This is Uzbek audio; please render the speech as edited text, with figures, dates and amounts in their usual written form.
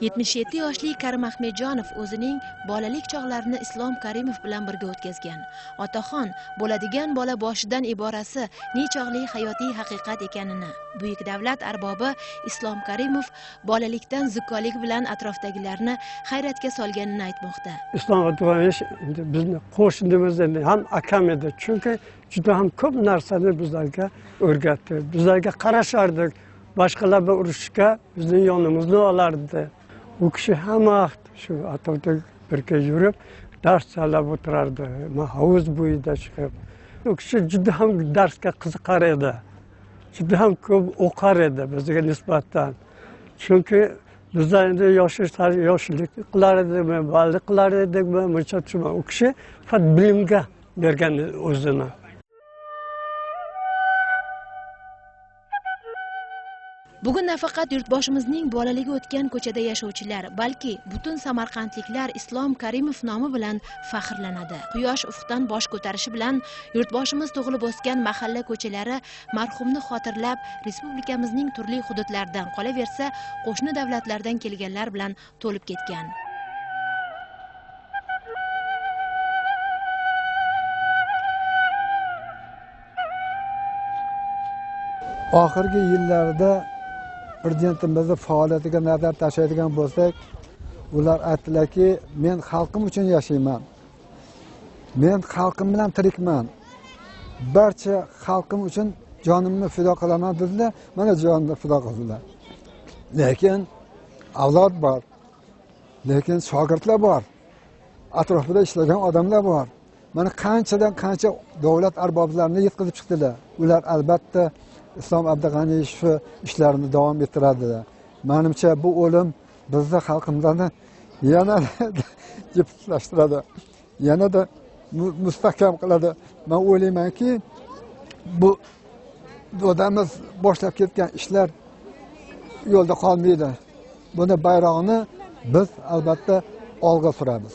77 yoshli Karim Ahmedjonov o'zining bolalik chog'larini Islom Karimov bilan birga o'tkazgan. Otaxon bo'ladigan bola boshidan iborasi nechog'li hayotiy haqiqat ekanini buyuk davlat arbobi Islom Karimov bolalikdan zukkolik bilan atrofdagilarni hayratga solganini aytmoqda. Islom Karimov bizni qo'shnimizdan ham akam edi. Chunki juda ham ko'p narsani bizlarga o'rgatdi. Bizlarga qarashardik. Boshqalar bir urushga bizning yonimizda olardi. U kishi hamma vaqt shu atrofda birga yurib, dars chalab o'tirardi. Men havuz bo'yida chiqib. U kishi juda ham darsga qiziqar edi. Juda ham ko'p o'qar edi bizga nisbatan. Chunki bizlar endi yoshlik qilar edikmi, baliq qilar edikmi, buncha tushunma. U kishi faqat bilimga bergan o'zini. Bugun nafaqat yurtboshimizning bolaligi o'tgan ko'chada yashovchilar, balki butun samarqandliklar Islom Karimov nomi bilan faxrlanadi. Quyosh ufqdan bosh ko'tarishi bilan yurtboshimiz tug'ilib o'sgan mahalla ko'chalari marhumni xotirlab, respublikamizning turli hududlaridan qolaversa, qo'shni davlatlardan kelganlar bilan to'lib ketgan. Oxirgi yillarda Prezidentimizning faoliyatiga nazar tashlaydigan bo'lsak, ular aytdilarki, men xalqim uchun yashayman. Men xalqim bilan tirikman. Barcha xalqim uchun jonimni fido qilaman dedilar. Mana jonimni fido qildilar. Lekin avlod bor. Lekin shogirdlar bor. Atrofida ishlagan odamlar bor. Mana qanchadan qancha davlat arboblarini yetkazib chiqdilar. Ular albatta Islom Abdug'aniyev shu ishlarini davom ettiradilar. Menimcha bu o'lim bizni xalqimizni yana jipslashtiradi. Yanada mustahkam qiladi. Men o'ylaymanki, bu odamimiz boshlab ketgan ishlar yo'lda qolmaydi. Buni bayrog'ini biz albatta olg'a suramiz.